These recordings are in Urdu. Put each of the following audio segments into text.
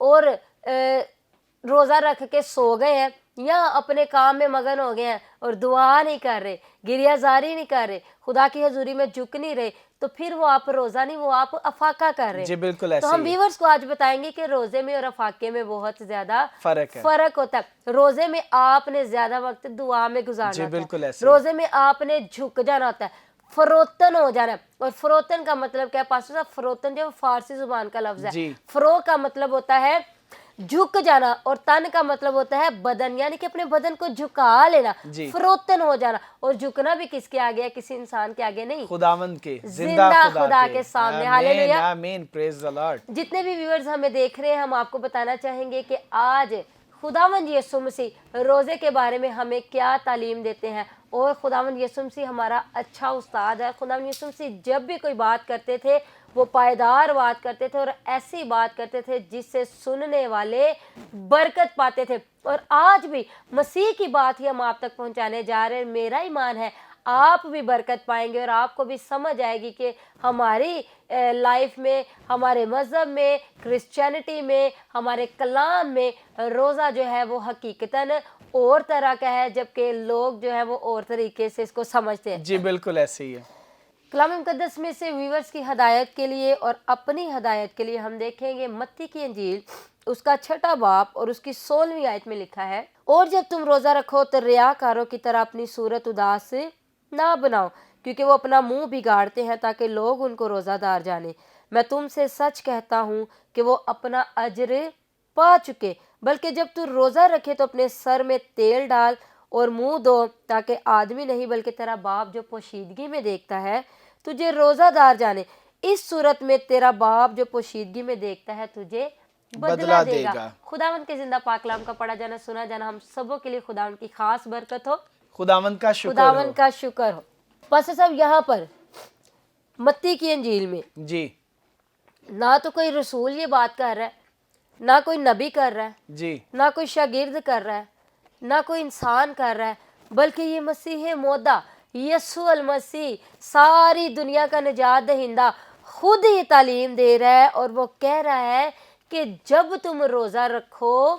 اور روزہ رکھ کے سو گئے ہیں یا اپنے کام میں مگن ہو گئے ہیں اور دعا نہیں کر رہے, گریہ زاری نہیں کر رہے, خدا کی حضوری میں جھک نہیں رہے, تو پھر وہ آپ روزہ نہیں, وہ آپ افاقہ کر رہے ہیں. جی بالکل ایسے تو ہم ویورز کو آج بتائیں گے کہ روزے میں اور افاقے میں بہت زیادہ فرق ہوتا ہے. روزے میں آپ نے زیادہ وقت دعا میں گزارنا ہوتا ہے, روزے میں آپ نے جھک جانا ہوتا ہے, فروتن ہو جانا ہے. اور فروتن کا مطلب کیا ہے پاسٹر صاحب؟ فروتن جو فارسی زبان کا لفظ ہے, فرو کا مطلب ہوتا ہے جھک جانا, اور تن کا مطلب ہوتا ہے بدن, یعنی کہ اپنے بدن کو جھکا لینا, فروتن ہو جانا. اور جھکنا بھی کس کے آگے ہے؟ کسی انسان کے آگے نہیں, خداوند کے, زندہ خدا کے سامنے. ہاللیلویا, آمین, پریز دی لارڈ. جتنے بھی ویورز ہمیں دیکھ رہے ہیں, ہم آپ کو بتانا چاہیں گے کہ آج خداوند یسوع مسیح روزے کے بارے میں ہمیں کیا تعلیم دیتے ہیں. اور خداوند یسوع مسیح ہمارا اچھا استاد ہے. خداوند یسوع مسیح جب بھی کوئی بات کرتے تھے وہ پائیدار بات کرتے تھے اور ایسی بات کرتے تھے جس سے سننے والے برکت پاتے تھے. اور آج بھی مسیح کی بات ہی ہم آپ تک پہنچانے جا رہے ہیں. میرا ایمان ہے آپ بھی برکت پائیں گے اور آپ کو بھی سمجھ آئے گی کہ ہماری لائف میں, ہمارے مذہب میں, کرسچینٹی میں, ہمارے کلام میں روزہ جو ہے وہ حقیقتاً اور طرح کا ہے, جبکہ لوگ جو ہے وہ اور طریقے سے اس کو سمجھتے ہیں. جی بالکل ایسے ہی ہے. کلام مقدس میں سے ویورز کی ہدایت کے لیے اور اپنی ہدایت کے لیے ہم دیکھیں گے متی کی انجیل اس کا 6 باب اور اس کی 16ویں آیت میں لکھا ہے, اور جب تم روزہ رکھو تو ریاکاروں کی طرح اپنی صورت اداس نہ بناؤ, کیونکہ وہ اپنا منہ بگاڑتے ہیں تاکہ لوگ ان کو روزہ دار جانیں. میں تم سے سچ کہتا ہوں کہ وہ اپنا اجر پا چکے. بلکہ جب تو روزہ رکھے تو اپنے سر میں تیل ڈال اور منہ دو, تاکہ آدمی نہیں بلکہ تیرا باپ جو پوشیدگی میں دیکھتا ہے تجھے روزہ دار جانے. اس صورت میں تیرا باپ جو پوشیدگی میں دیکھتا ہے تجھے بدلہ دے گا. خداوند کے زندہ پاک کلام کا پڑھا جانا, سنا جانا ہم سبوں کے لیے خداوند کی خاص برکت ہو. خداوند کا شکر ہو. خداوند کا شکر ہو. پاسٹر صاحب یہاں پر متی کی انجیل میں جی نہ تو کوئی رسول یہ بات کر رہا ہے, نہ کوئی نبی کر رہا ہے, جی نہ کوئی شاگرد کر رہا ہے, نہ کوئی انسان کر رہا ہے, بلکہ یہ مسیح موعود یسوع المسیح ساری دنیا کا نجات دہندہ خود ہی تعلیم دے رہا ہے. اور وہ کہہ رہا ہے کہ جب تم روزہ رکھو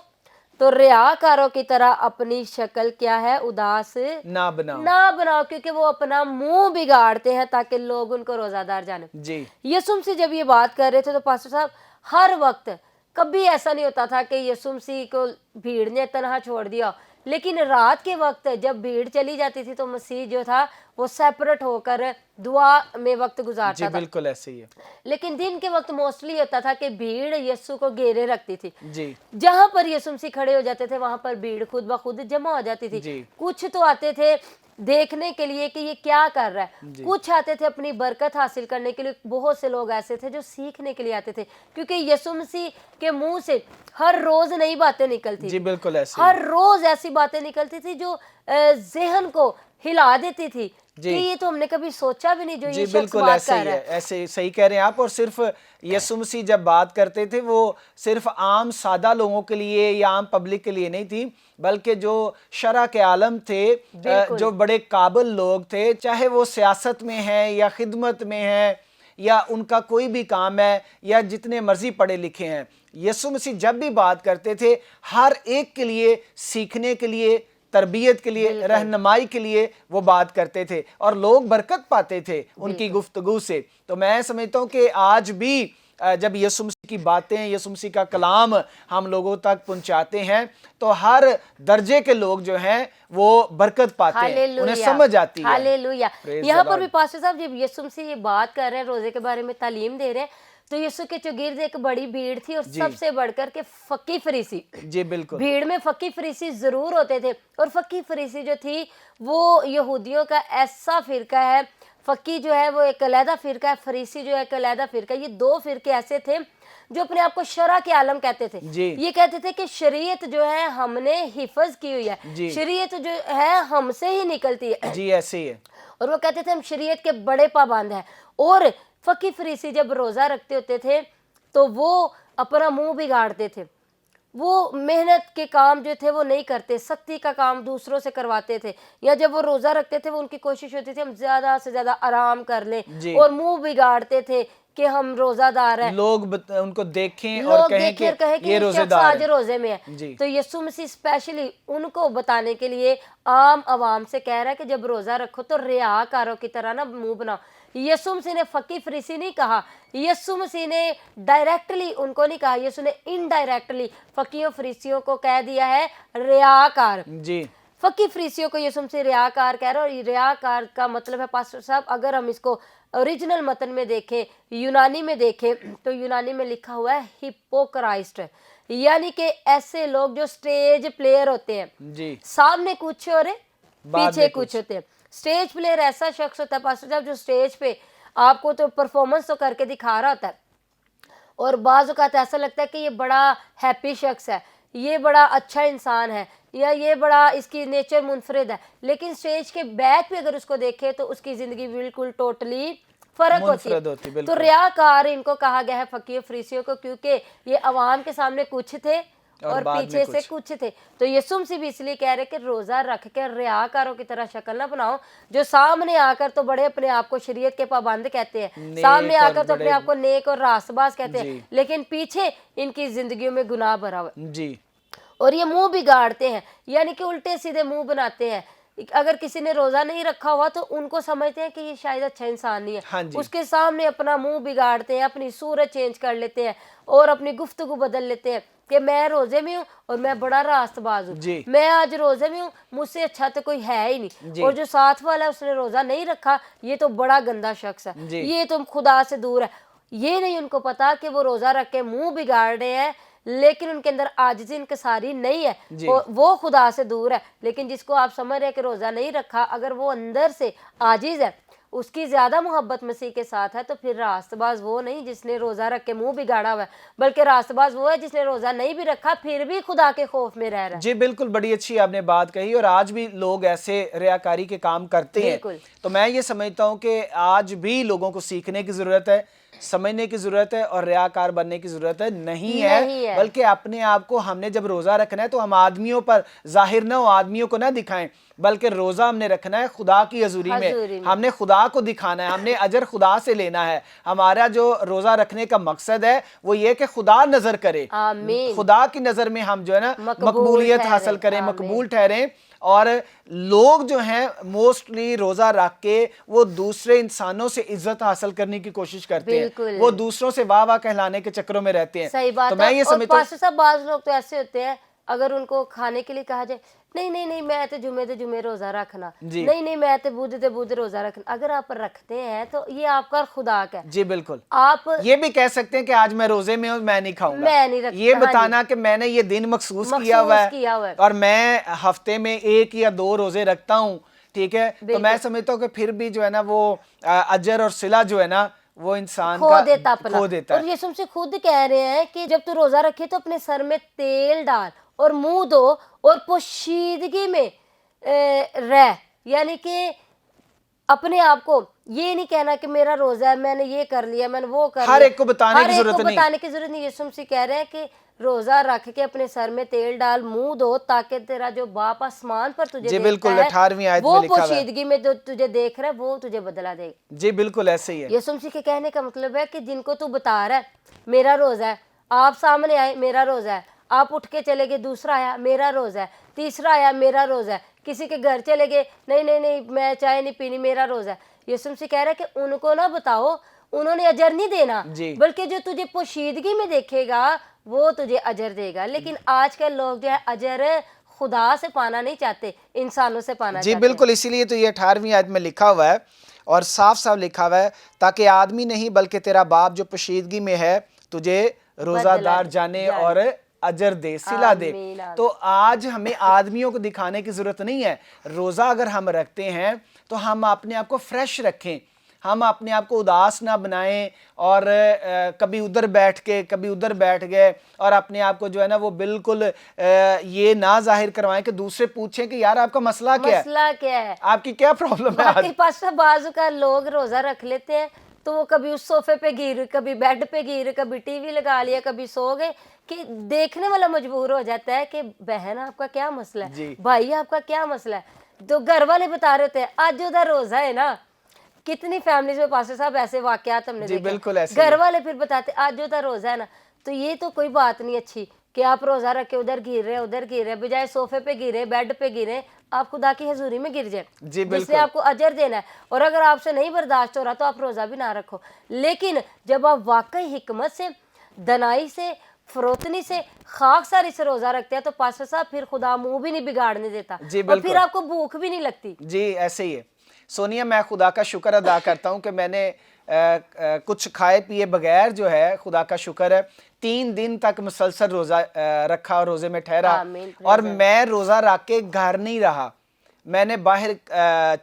تو ریاکاروں کی طرح اپنی شکل کیا ہے اداس نہ بناؤ, کیونکہ وہ اپنا منہ بگاڑتے ہیں تاکہ لوگ ان کو روزہ دار جانیں. جی یسوع مسیح جب یہ بات کر رہے تھے تو پاسٹر صاحب ہر وقت کبھی ایسا نہیں ہوتا تھا کہ یسوع مسیح کو بھیڑ نے تنہا چھوڑ دیا, لیکن رات کے وقت جب بھیڑ چلی جاتی تھی تو مسیح جو تھا وہ سیپریٹ ہو کر دعا میں وقت گزارتا تھا. بالکل ایسے ہی ہے. لیکن دن کے وقت موسٹلی ہوتا تھا کہ بھیڑ یسوع کو گھیرے رکھتی تھی. جی جہاں پر یسوع مسیح کھڑے ہو جاتے تھے وہاں پر بھیڑ خود بخود جمع ہو جاتی تھی. کچھ تو آتے تھے دیکھنے کے لیے کہ یہ کیا کر رہا ہے, کچھ آتے تھے اپنی برکت حاصل کرنے کے لیے, بہت سے لوگ ایسے تھے جو سیکھنے کے لیے آتے تھے, کیونکہ یسوع مسیح کے منہ سے ہر روز نئی باتیں نکلتی. جی بالکل ایسے ہر روز ایسی باتیں نکلتی تھی جو ذہن کو ہلا دیتی تھی کہ یہ تو ہم نے کبھی سوچا بھی نہیں جو یہ شخص بات کر رہا ہے. ایسے صحیح کہہ رہے ہیں آپ. اور صرف یسوع مسیح جب بات کرتے تھے وہ صرف عام سادہ لوگوں کے لیے یا عام پبلک کے لیے نہیں تھی, بلکہ جو شرع کے عالم تھے, جو بڑے قابل لوگ تھے, چاہے وہ سیاست میں ہیں یا خدمت میں ہیں یا ان کا کوئی بھی کام ہے یا جتنے مرضی پڑھے لکھے ہیں, یسوع مسیح جب بھی بات کرتے تھے ہر ایک کے لیے سیکھنے کے لیے, تربیت کے لیے, رہنمائی کے لیے وہ بات کرتے تھے اور لوگ برکت پاتے تھے ان کی گفتگو سے. تو میں سمجھتا ہوں کہ آج بھی جب یسوع مسیح کی باتیں, یسوع مسیح کا کلام ہم لوگوں تک پہنچاتے ہیں تو ہر درجے کے لوگ جو ہیں وہ برکت پاتے ہیں, انہیں سمجھ آتی ہے. ہاللیلویا. یہاں پر بھی پاسٹر صاحب جب یسوع مسیح یہ بات کر رہے ہیں, روزے کے بارے میں تعلیم دے رہے ہیں, تو یسوع کے چگرد ایک بڑی بھیڑ تھی اور سب سے بڑھ کر کے فقی فریسی. جی بالکل. بھیڑ میں فقی فریسی ضرور ہوتے تھے, اور فقی فریسی جو تھی وہ یہودیوں کا ایسا فرقہ ہے. فقی جو ہے وہ ایک علیحدہ فرقہ ہے, فریسی جو ہے ایک علیحدہ فرقہ ہے. یہ 2 فرقے ایسے تھے جو اپنے آپ کو شرع کے عالم کہتے تھے. یہ کہتے تھے کہ شریعت جو ہے ہم نے حفظ کی ہوئی ہے, شریعت جو ہے ہم سے ہی نکلتی ہے. جی ایسے ہی ہے. اور وہ کہتے تھے ہم شریعت کے بڑے پابند ہیں. اور فقی فریسی جب روزہ رکھتے ہوتے تھے تو وہ اپنا منہ بگاڑتے تھے, وہ محنت کے کام جو تھے وہ نہیں کرتے, سختی کا کام دوسروں سے کرواتے تھے, یا جب وہ روزہ رکھتے تھے وہ ان کی کوشش ہوتی تھی ہم زیادہ سے زیادہ آرام کر لیں, اور منہ بگاڑتے تھے کہ ہم روزہ دار ہیں, لوگ ان کو دیکھیں اور کہیں کہ یہ روزے دار آج روزے میں ہے. تو یسوع مسیح اسپیشلی ان کو بتانے کے لیے عام عوام سے کہہ رہا ہے کہ جب روزہ رکھو تو ریاکاروں کی طرح نہ منہ بناؤ. یسوع مسیح نے فقی فریسی نہیں کہا, یسوع مسیح نے ڈائریکٹلی ان کو نہیں کہا, یسوع نے انڈائریکٹلی فقیوں فریسیوں کو کہہ دیا ہے ریاکار. جی فقی فریسیوں کو یسوع مسیح ریاکار کہہ رہا ہے, اور ریاکار کا مطلب ہے پاسٹر صاحب اگر ہم اس کو اوریجنل متن میں دیکھیں, یونانی میں دیکھیں تو یونانی میں لکھا ہوا ہے ہپوکرائسٹ, یعنی کہ ایسے لوگ جو سٹیج پلیئر ہوتے ہیں, جی سامنے کچھ اور پیچھے کچھ ہوتے ہیں. سٹیج پلیئر ایسا شخص ہوتا ہے پاسٹر صاحب جو سٹیج پہ آپ کو تو پرفارمنس تو کر کے دکھا رہا ہوتا ہے, اور بعض اوقات ایسا لگتا ہے کہ یہ بڑا ہیپی شخص ہے, یہ بڑا اچھا انسان ہے, یا یہ بڑا اس کی نیچر منفرد ہے, لیکن سٹیج کے بیک پہ اگر اس کو دیکھے تو اس کی زندگی بالکل ٹوٹلی فرق ہوتی ہے. تو ریاکار ان کو کہا گیا ہے فقیہ فریسیوں کو, کیونکہ یہ عوام کے سامنے کچھ تھے اور پیچھے سے کچھ تھے. تو یسوع مسیح بھی اس لیے کہہ رہے کہ روزہ رکھ کے ریاکاروں کی طرح شکل نہ بناؤ, جو سامنے آ کر تو بڑے اپنے آپ کو شریعت کے پابند کہتے ہیں, سامنے آ کر تو اپنے آپ کو نیک اور راست باز کہتے ہیں, لیکن پیچھے ان کی زندگیوں میں گناہ بھرا ہوا ہے, اور یہ منہ بگاڑتے ہیں, یعنی کہ الٹے سیدھے منہ بناتے ہیں. اگر کسی نے روزہ نہیں رکھا ہوا تو ان کو سمجھتے ہیں کہ یہ شاید اچھا انسان نہیں ہے, اس کے سامنے اپنا منہ بگاڑتے ہیں, اپنی صورت چینج کر لیتے ہیں اور اپنی گفتگو بدل لیتے ہیں کہ میں روزے میں ہوں اور میں بڑا راست باز ہوں, میں آج روزے میں ہوں, مجھ سے اچھا تو کوئی ہے ہی نہیں, اور جو ساتھ والا ہے اس نے روزہ نہیں رکھا یہ تو بڑا گندا شخص ہے, یہ تو خدا سے دور ہے. یہ نہیں ان کو پتا کہ وہ روزہ رکھ کے منہ بگاڑ رہے ہیں, لیکن ان کے اندر عاجزی انکساری نہیں ہے, وہ خدا سے دور ہے. لیکن جس کو آپ سمجھ رہے ہیں کہ روزہ نہیں رکھا, اگر وہ اندر سے عاجز ہے, اس کی زیادہ محبت مسیح کے ساتھ ہے, تو پھر راست باز وہ نہیں جس نے روزہ رکھ کے منہ بگاڑا ہوا ہے, بلکہ راست باز وہ ہے جس نے روزہ نہیں بھی رکھا پھر بھی خدا کے خوف میں رہ رہا ہے. جی بالکل, بڑی اچھی آپ نے بات کہی, اور آج بھی لوگ ایسے ریاکاری کے کام کرتے ہیں. تو میں یہ سمجھتا ہوں کہ آج بھی لوگوں کو سیکھنے کی ضرورت ہے, سمجھنے کی ضرورت ہے, اور ریاکار بننے کی ضرورت ہے نہیں ہے, بلکہ اپنے آپ کو ہم نے جب روزہ رکھنا ہے تو ہم آدمیوں پر ظاہر نہ ہو, آدمیوں کو نہ دکھائیں, بلکہ روزہ ہم نے رکھنا ہے خدا کی حضوری میں, ہم نے خدا کو دکھانا ہے, ہم نے اجر خدا سے لینا ہے. ہمارا جو روزہ رکھنے کا مقصد ہے وہ یہ کہ خدا نظر کرے, خدا کی نظر میں ہم جو ہے نا مقبولیت حاصل کریں, مقبول ٹھہریں. اور لوگ جو ہیں موسٹلی روزہ رکھ کے وہ دوسرے انسانوں سے عزت حاصل کرنے کی کوشش کرتے ہیں, وہ دوسروں سے واہ واہ کہلانے کے چکروں میں رہتے ہیں. صحیح بات ہے. اور پاسٹر صاحب بعض لوگ تو ایسے ہوتے ہیں, اگر ان کو کھانے کے لیے کہا جائے نہیں نہیں نہیں میں تو جمعے روزہ رکھنا, نہیں نہیں میں تو بدھ روزہ رکھنا, اگر آپ رکھتے ہیں تو یہ آپ کا خدا کا ہے. جی بالکل, آپ یہ بھی کہہ سکتے ہیں کہ آج میں روزے میں ہوں, میں نہیں کھاؤں گا, یہ بتانا کہ میں نے یہ دن مخصوص کیا ہوا ہے اور میں ہفتے میں 1 یا 2 روزے رکھتا ہوں, ٹھیک ہے. تو میں سمجھتا ہوں کہ پھر بھی جو ہے نا وہ اجر اور صلہ جو ہے نا وہ انسان کھو دیتا ہے. اور یسوع سے خود کہہ رہے ہیں کہ جب تو روزہ رکھے تو اپنے سر میں تیل ڈال اور منہ دھو اور پوشیدگی میں رہ, یعنی کہ اپنے آپ کو یہ نہیں کہنا کہ میرا روزہ ہے, میں نے یہ کر لیا, میں نے وہ کر لیا, ہر ایک کو بتانے کی ضرورت نہیں, بتانے کی ضرورت نہیں. یسوع مسیح کہہ رہے ہیں کہ روزہ رکھ کے اپنے سر میں تیل ڈال, منہ دھو, تاکہ تیرا جو باپ آسمان پر تجھے جی بالکل 18ویں آیت میں وہ لکھا ہوا ہے, پوشیدگی میں جو تجھے دیکھ رہا ہے وہ تجھے بدلہ دے. جی بالکل ایسے ہی ہے. یسوع مسیح کے کہنے کا مطلب ہے کہ جن کو تو بتا رہا ہے میرا روزہ ہے, آپ سامنے آئے میرا روزہ ہے, آپ اٹھ کے چلے گئے دوسرا آیا میرا روزہ ہے, تیسرا آیا میرا روزہ ہے, کسی کے گھر چلے گئے نہیں نہیں نہیں میں چائے نہیں پینی میرا روزہ ہے. یسوع مسیح کہہ رہا ہے کہ ان کو نہ بتاؤ, انہوں نے اجر نہیں دینا, بلکہ جو تجھے پوشیدگی میں دیکھے گا وہ تجھے اجر دے گا. لیکن آج کل لوگ جو ہے اجر خدا سے پانا نہیں چاہتے, انسانوں سے پانا چاہتے. جی بالکل, اسی لیے تو یہ 18ویں آیت میں لکھا ہوا ہے, اور صاف صاف لکھا ہوا ہے, تاکہ آدمی نہیں بلکہ تیرا باپ جو پوشیدگی میں ہے تجھے روزہ دار جانے اور اجر دے, صلہ دے. تو آج ہمیں آدمیوں کو دکھانے کی ضرورت نہیں ہے. روزہ اگر ہم رکھتے ہیں تو ہم اپنے آپ کو فریش رکھیں, ہم اپنے آپ کو اداس نہ بنائیں اور کبھی ادھر بیٹھ کے کبھی ادھر بیٹھ گئے, اور اپنے آپ کو جو ہے نا وہ بالکل یہ نہ ظاہر کروائیں کہ دوسرے پوچھیں کہ یار آپ کا مسئلہ کیا ہے, آپ کی کیا پرابلم ہے. آپ کے پاس بازو کا لوگ روزہ رکھ لیتے ہیں تو وہ کبھی اس صوفے پہ گر, کبھی بیڈ پہ گر, کبھی ٹی وی لگا لیا, کبھی سو گئے, کہ دیکھنے والا مجبور ہو جاتا ہے کہ بہن آپ کا کیا مسئلہ ہے, بھائی آپ کا کیا مسئلہ ہے. تو گھر والے بتا رہے ہوتے ہیں آج ادھر روزہ ہے نا, کتنی فیملیز میں پاسٹر صاحب ایسے واقعات ہم نے جی بالکل ایسے گھر والے پھر بتاتے آج جو تھا روزہ ہے نا تو یہ تو کوئی بات نہیں اچھی کہ آپ روزہ رکھ کے ادھر گر رہے بجائے صوفے پہ گرے بیڈ پہ گرے آپ خدا کی حضوری میں گر جائیں جس نے آپ کو اجر دینا ہے. اور اگر آپ سے نہیں برداشت ہو رہا تو آپ روزہ بھی نہ رکھو. لیکن جب آپ واقعی حکمت سے دنائی سے فروتنی سے خاکساری سے روزہ رکھتے ہیں تو پاسٹر صاحب پھر خدا منہ بھی نہیں بگاڑنے دیتا اور پھر آپ کو بھوک بھی نہیں لگتی. جی ایسے ہی ہے سونیا. میں خدا کا شکر ادا کرتا ہوں کہ میں نے کچھ کھائے پیے بغیر جو ہے خدا کا شکر ہے 3 دن تک مسلسل روزہ رکھا اور روزے میں ٹھہرا. اور میں روزہ رکھ کے گھر نہیں رہا. میں نے باہر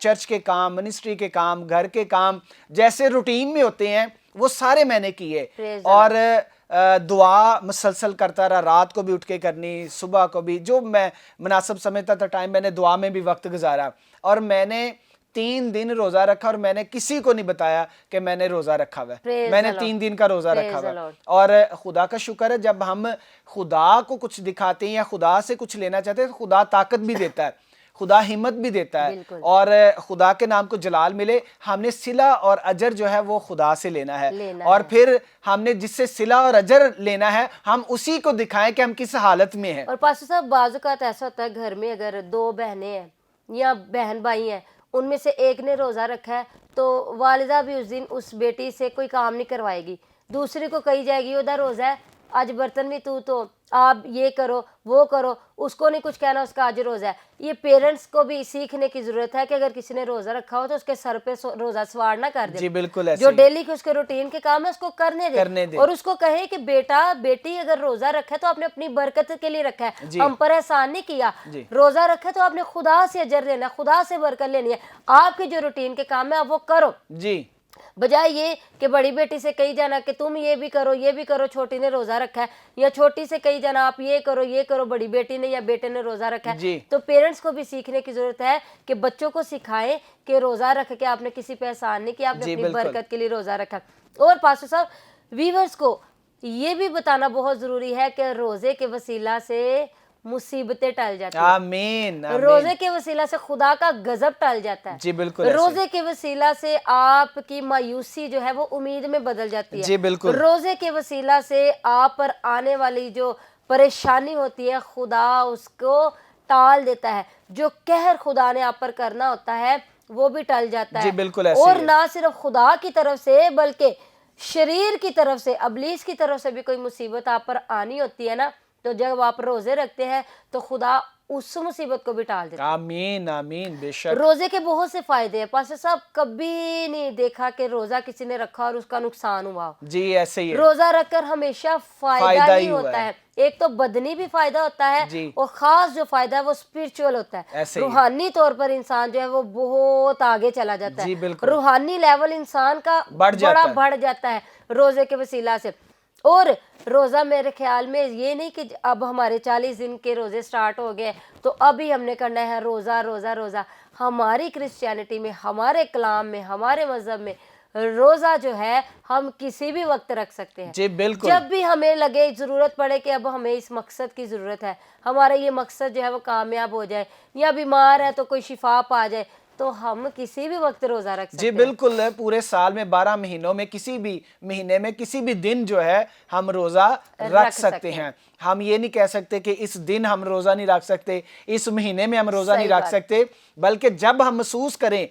چرچ کے کام منسٹری کے کام گھر کے کام جیسے روٹین میں ہوتے ہیں وہ سارے میں نے کیے اور دعا مسلسل کرتا رہا. رات کو بھی اٹھ کے کرنی صبح کو بھی جو میں مناسب سمجھتا تھا ٹائم میں نے دعا میں بھی وقت گزارا. اور میں نے 3 دن روزہ رکھا اور میں نے کسی کو نہیں بتایا کہ میں نے روزہ رکھا ہوا ہے. میں نے 3 دن کا روزہ رکھا ہوا ہے. اور خدا کا شکر ہے جب ہم خدا کو کچھ دکھاتے ہیں یا خدا سے کچھ لینا چاہتے ہیں تو خدا طاقت بھی دیتا ہے خدا ہمت بھی دیتا ہے اور خدا کے نام کو جلال ملے. ہم نے صلہ اور اجر جو ہے وہ خدا سے لینا ہے اور پھر ہم نے جس سے صلہ اور اجر لینا ہے ہم اسی کو دکھائیں کہ ہم کس حالت میں ہیں. اور پاسٹر صاحب بعض اوقات ایسا ہوتا ہے گھر میں اگر 2 بہنیں ہیں یا بہن بھائی ہیں ان میں سے ایک نے روزہ رکھا ہے تو والدہ بھی اس دن اس بیٹی سے کوئی کام نہیں کروائے گی. دوسری کو کہی جائے گی ادھر روزہ ہے آج برتن بھی تو آپ یہ کرو وہ کرو. اس کو نہیں کچھ کہنا اس کا آج روزہ ہے. یہ پیرنٹس کو بھی سیکھنے کی ضرورت ہے کہ اگر کسی نے روزہ رکھا ہو تو اس کے سر پہ روزہ سوار نہ کر دے. جی بالکل ایسے جو ڈیلی کے اس کے روٹین کے کام ہے اس کو کرنے دے اور اس کو کہے کہ بیٹا بیٹی اگر روزہ رکھا ہے تو آپ نے اپنی برکت کے لیے رکھا ہے ہم پر احسان نہیں کیا. روزہ رکھا ہے تو آپ نے خدا سے اجر لینا خدا سے برکت لینی ہے. آپ کے جو روٹین کے کام ہے آپ وہ کرو جی بجائے یہ کہ بڑی بیٹی سے کہی جانا کہ تم یہ بھی کرو چھوٹی نے روزہ رکھا ہے یا چھوٹی سے کہی جانا آپ یہ کرو بڑی بیٹی نے یا بیٹے نے روزہ رکھا ہے. تو پیرنٹس کو بھی سیکھنے کی ضرورت ہے کہ بچوں کو سکھائیں کہ روزہ رکھ کے آپ نے کسی پہ احسان نہیں کیا آپ نے اپنی برکت کے لیے روزہ رکھا. اور پاسٹر صاحب ویورز کو یہ بھی بتانا بہت ضروری ہے کہ روزے کے وسیلہ سے مصیبتیں ٹل جاتی ہیں. آمین. روزے کے وسیلہ سے خدا کا غضب ٹل جاتا ہے. جی بالکل. روزے کے وسیلہ سے آپ کی مایوسی جو ہے وہ امید میں بدل جاتی ہے. جی بالکل. روزے کے وسیلہ سے آپ پر آنے والی جو پریشانی ہوتی ہے خدا اس کو ٹال دیتا ہے. جو قہر خدا نے آپ پر کرنا ہوتا ہے وہ بھی ٹل جاتا ہے. جی بالکل. اور نہ صرف خدا کی طرف سے بلکہ شریر کی طرف سے ابلیس کی طرف سے بھی کوئی مصیبت آپ پر آنی ہوتی ہے نا تو جب آپ روزے رکھتے ہیں تو خدا اس مصیبت کو بھی ٹال دیتا ہے. آمین آمین. بے شک روزے کے بہت سے فائدے ہیں. پاسٹر صاحب کبھی نہیں دیکھا کہ روزہ کسی نے رکھا اور اس کا نقصان ہوا. جی ایسے ہی ہے. روزہ رکھ کر ہمیشہ فائدہ ہی ہوتا ہے. ایک تو بدنی بھی فائدہ ہوتا ہے اور خاص جو فائدہ ہے وہ اسپرچول ہوتا ہے. روحانی طور پر انسان جو ہے وہ بہت آگے چلا جاتا ہے. روحانی لیول انسان کا بڑا بڑھ جاتا ہے روزے کے وسیلہ سے. اور روزہ میرے خیال میں یہ نہیں کہ اب ہمارے 40 دن کے روزے سٹارٹ ہو گئے تو ابھی ہم نے کرنا ہے روزہ روزہ روزہ. ہماری کرسچینٹی میں ہمارے کلام میں ہمارے مذہب میں روزہ جو ہے ہم کسی بھی وقت رکھ سکتے ہیں. جی بالکل. جب بھی ہمیں لگے ضرورت پڑے کہ اب ہمیں اس مقصد کی ضرورت ہے ہمارا یہ مقصد جو ہے وہ کامیاب ہو جائے یا بیمار ہے تو کوئی شفا پا جائے تو ہم کسی بھی وقت روزہ رکھ سکتے ہیں. جی بالکل. پورے سال میں 12 مہینوں میں کسی بھی مہینے میں کسی بھی دن جو ہے ہم روزہ رکھ سکتے ہیں. ہم یہ نہیں کہہ سکتے کہ اس دن ہم روزہ نہیں رکھ سکتے اس مہینے میں ہم روزہ نہیں رکھ سکتے بلکہ جب ہم محسوس کریں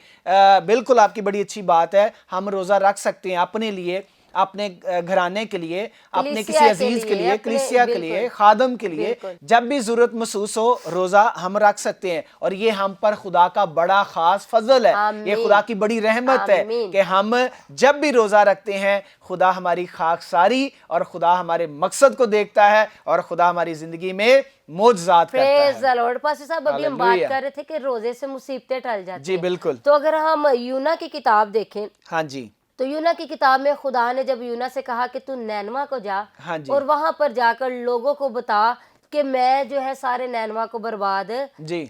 بالکل آپ کی بڑی اچھی بات ہے ہم روزہ رکھ سکتے ہیں اپنے لیے اپنے گھرانے کے لیے اپنے کسی عزیز کے لیے کلیسیا کے لیے خادم کے لیے جب بھی ضرورت محسوس ہو روزہ ہم رکھ سکتے ہیں. اور یہ ہم پر خدا کا بڑا خاص فضل ہے. یہ خدا کی بڑی رحمت ہے کہ ہم جب بھی روزہ رکھتے ہیں خدا ہماری خاکساری اور خدا ہمارے مقصد کو دیکھتا ہے اور خدا ہماری زندگی میں معجزات کرتا ہے. پریز دی لارڈ. پاسٹر صاحب ابھی ہم بات کر رہے تھے کہ روزے سے مصیبتیں ٹل جاتی ہیں. جی بالکل. تو اگر ہم یونا کی کتاب دیکھیں ہاں جی تو یونا کی کتاب میں خدا نے جب یونا سے کہا کہ تو نینوا کو جا اور وہاں پر جا کر لوگوں کو بتا کہ میں جو ہے سارے نینوا کو برباد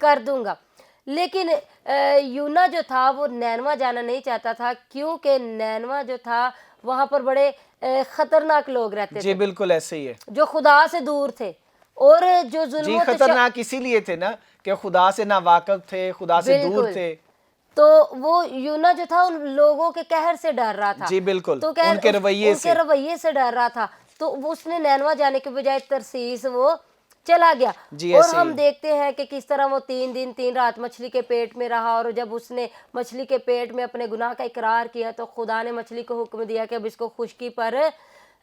کر دوں گا. لیکن یونا جو تھا وہ نینوا جانا نہیں چاہتا تھا کیونکہ نینوا جو تھا وہاں پر بڑے خطرناک لوگ رہتے تھے. جی بالکل ایسے ہی ہے. جو خدا سے دور تھے اور جو ظلم خطرناک اسی لیے تھے نا کہ خدا سے نا واقف تھے خدا سے دور تھے. تو وہ یونا جو تھا ان لوگوں کے قہر سے ڈر رہا تھا. جی بالکل, تو ان کے رویے سے ڈر رہا تھا, تو اس نے نینوا جانے کے بجائے ترسیس وہ چلا گیا. اور ہم دیکھتے ہیں کہ کس طرح وہ 3 دن 3 رات مچھلی کے پیٹ میں رہا, اور جب اس نے مچھلی کے پیٹ میں اپنے گناہ کا اقرار کیا تو خدا نے مچھلی کو حکم دیا کہ اب اس کو خشکی پر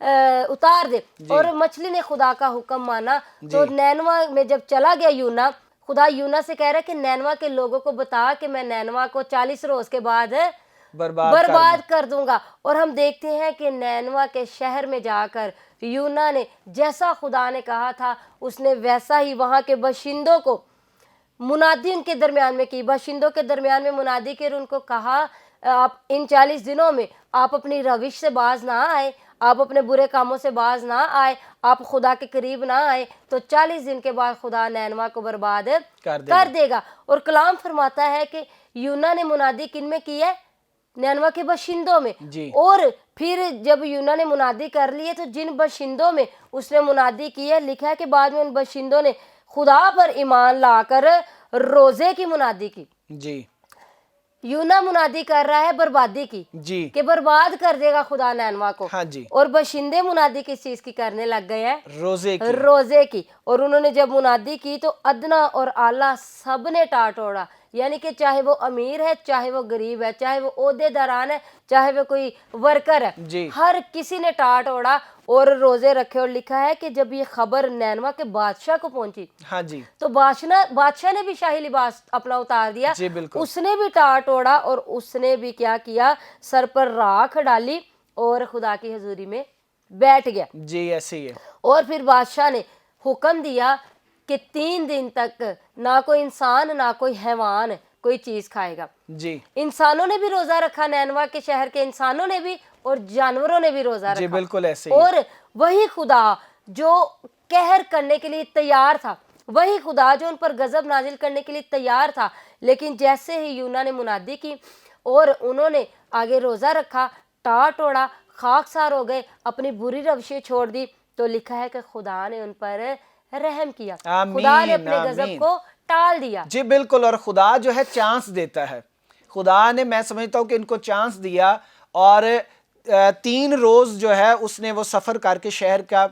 اتار دے, اور مچھلی نے خدا کا حکم مانا. تو نینوا میں جب چلا گیا یونا, خدا یونا سے کہہ رہا ہے کہ نینوا کے لوگوں کو بتا کہ میں نینوا کو 40 روز کے بعد برباد کر دوں گا. اور ہم دیکھتے ہیں کہ نینوا کے شہر میں جا کر یونا نے جیسا خدا نے کہا تھا اس نے ویسا ہی وہاں کے باشندوں کو منادی ان کے درمیان میں کی, باشندوں کے درمیان میں منادی کر ان کو کہا آپ ان 40 دنوں میں آپ اپنی روش سے باز نہ آئے, آپ اپنے برے کاموں سے باز نہ آئے, آپ خدا کے قریب نہ آئے تو 40 دن کے بعد خدا نینوا کو برباد کر دے گا. اور کلام فرماتا ہے کہ یونا نے منادی کن میں کی ہے؟ نینوا کے باشندوں میں. اور پھر جب یونا نے منادی کر لی ہے تو جن باشندوں میں اس نے منادی کی ہے, لکھا ہے کہ بعد میں ان باشندوں نے خدا پر ایمان لا کر روزے کی منادی کی. جی یونا منادی کر رہا ہے بربادی کی, جی کہ برباد کر دے گا خدا نینوا کو. ہاں جی, اور باشندے منادی کس چیز کی کرنے لگ گئے ہیں؟ روزے کی. اور انہوں نے جب منادی کی تو ادنا اور اعلیٰ سب نے ٹاٹوڑا, یعنی کہ چاہے وہ امیر ہے, چاہے وہ غریب ہے, چاہے وہ عہدے داران ہے, چاہے وہ کوئی ورکر ہے, ہر کسی نے ٹاٹ اوڑا اور روزے رکھے. اور لکھا ہے کہ جب یہ خبر نینوا کے بادشاہ کو پہنچی, ہاں جی, تو بادشاہ نے بھی شاہی لباس اپنا اتار دیا, اس نے بھی ٹاٹ اوڑا اور اس نے بھی کیا کیا, سر پر راکھ ڈالی اور خدا کی حضوری میں بیٹھ گیا. جی ایسے ہی ہے. اور پھر بادشاہ نے حکم دیا کہ 3 دن تک نہ کوئی انسان نہ کوئی حیوان کوئی چیز کھائے گا. جی انسانوں نے بھی روزہ رکھا, نینوا کے شہر کے انسانوں نے بھی اور جانوروں نے بھی روزہ رکھا. جی بالکل ایسے ہی. اور وہی خدا جو قہر کرنے کے لیے تیار تھا, وہی خدا جو ان پر غضب نازل کرنے کے لیے تیار تھا, لیکن جیسے ہی یونا نے منادی کی اور انہوں نے آگے روزہ رکھا, ٹاٹ اوڑا, خاکسار ہو گئے, اپنی بری روشیں چھوڑ دی, تو لکھا ہے کہ خدا نے ان پر رحم کیا, خدا نے اپنے غضب کو ٹال دیا. جی بالکل. اور خدا جو ہے چانس دیتا ہے, خدا نے میں سمجھتا ہوں کہ ان کو چانس دیا, اور 3 روز جو ہے اس نے وہ سفر کر کے شہر کا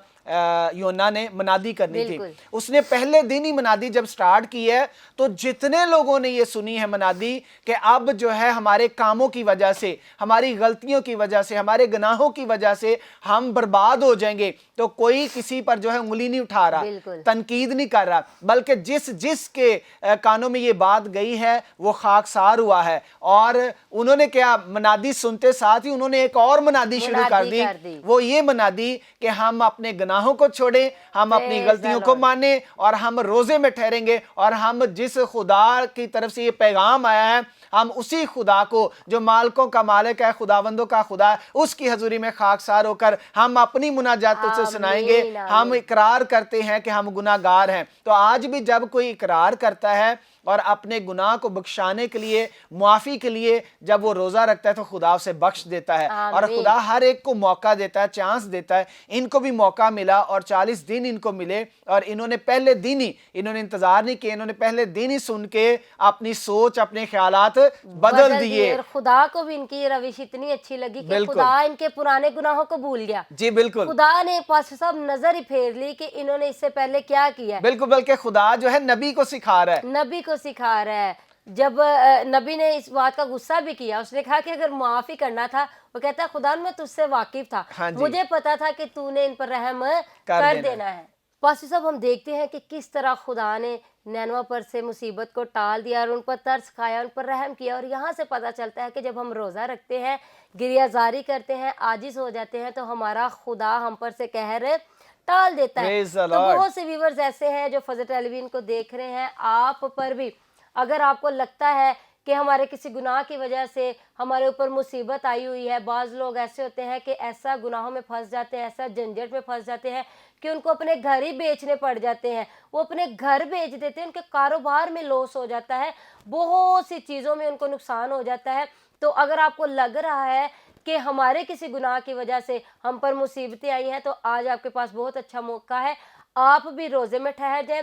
یونا نے منادی کرنی تھی. اس نے پہلے دن ہی منادی جب سٹارٹ کی ہے تو جتنے لوگوں نے یہ سنی ہے منادی کہ اب جو ہے ہمارے کاموں کی وجہ سے, ہماری غلطیوں کی وجہ سے, ہمارے گناہوں کی وجہ سے ہم برباد ہو جائیں گے, تو کوئی کسی پر جو ہے انگلی نہیں اٹھا رہا, تنقید نہیں کر رہا, بلکہ جس کے کانوں میں یہ بات گئی ہے وہ خاکسار ہوا ہے. اور انہوں نے کیا, منادی سنتے ساتھ ہی انہوں نے ایک اور منادی شروع کر دی. وہ یہ منادی کہ ہم اپنے گناہوں کو چھوڑیں, ہم اپنی غلطیوں کو مانیں, اور ہم روزے میں ٹھہریں گے, اور ہم جس خدا کی طرف سے یہ پیغام آیا ہے ہم اسی خدا کو جو مالکوں کا مالک ہے, خداوندوں کا خدا ہے, اس کی حضوری میں خاکسار ہو کر ہم اپنی مناجاتوں سے سنائیں گے. ہم اقرار کرتے ہیں کہ ہم گناہ گار ہیں. تو آج بھی جب کوئی اقرار کرتا ہے اور اپنے گناہ کو بخشانے کے لیے, معافی کے لیے جب وہ روزہ رکھتا ہے تو خدا اسے بخش دیتا ہے. اور خدا ہر ایک کو موقع دیتا ہے, چانس دیتا ہے. ان کو بھی موقع ملا اور 40 دن ان کو ملے, اور انہوں نے پہلے دن ہی, انہوں نے انتظار نہیں کیا, انہوں نے پہلے دن ہی سن کے اپنی سوچ, اپنے خیالات بدل دیے. اور خدا کو بھی ان کی یہ روش اتنی اچھی لگی کہ خدا ان کے پرانے گناہوں کو بھول گیا. جی بالکل. خدا نے پاسٹر صاحب نظر ہی پھیر لی کہ انہوں نے اس سے پہلے کیا کیا. بالکل, بلکہ خدا جو ہے نبی کو سکھا رہا ہے, جب نبی نے اس بات کا غصہ بھی کیا, اس نے کہا کہ اگر معافی کرنا تھا, وہ کہتا ہے خدا میں تجھ سے واقف تھا, مجھے پتا تھا کہ تو نے ان پر رحم کر دینا ہے. پاسٹر صاحب ہم دیکھتے ہیں کہ کس طرح خدا نے نینوا پر سے مصیبت کو ٹال دیا اور ان پر ترس کھایا, ان پر رحم کیا. اور یہاں سے پتہ چلتا ہے کہ جب ہم روزہ رکھتے ہیں, گریہ زاری کرتے ہیں, عاجز ہو جاتے ہیں, تو ہمارا خدا ہم پر سے قہر ٹال دیتا ہے. تو بہت سے ویورز ایسے ہیں جو فضل ٹیلی ویژن کو دیکھ رہے ہیں, آپ پر بھی اگر آپ کو لگتا ہے کہ ہمارے کسی گناہ کی وجہ سے ہمارے اوپر مصیبت آئی ہوئی ہے, بعض لوگ ایسے ہوتے ہیں کہ ایسا گناہوں میں پھنس جاتے ہیں, ایسا جھنجھٹ میں پھنس جاتے ہیں کہ ان کو اپنے گھر ہی بیچنے پڑ جاتے ہیں, وہ اپنے گھر بیچ دیتے ہیں, ان کے کاروبار میں لاس ہو جاتا ہے, بہت سی چیزوں میں ان کو نقصان ہو جاتا ہے. تو اگر آپ کو لگ رہا ہے کہ ہمارے کسی گناہ کی وجہ سے ہم پر مصیبتیں آئی ہیں, تو آج آپ کے پاس بہت اچھا موقع ہے, آپ بھی روزے میں ٹھہر جائیں,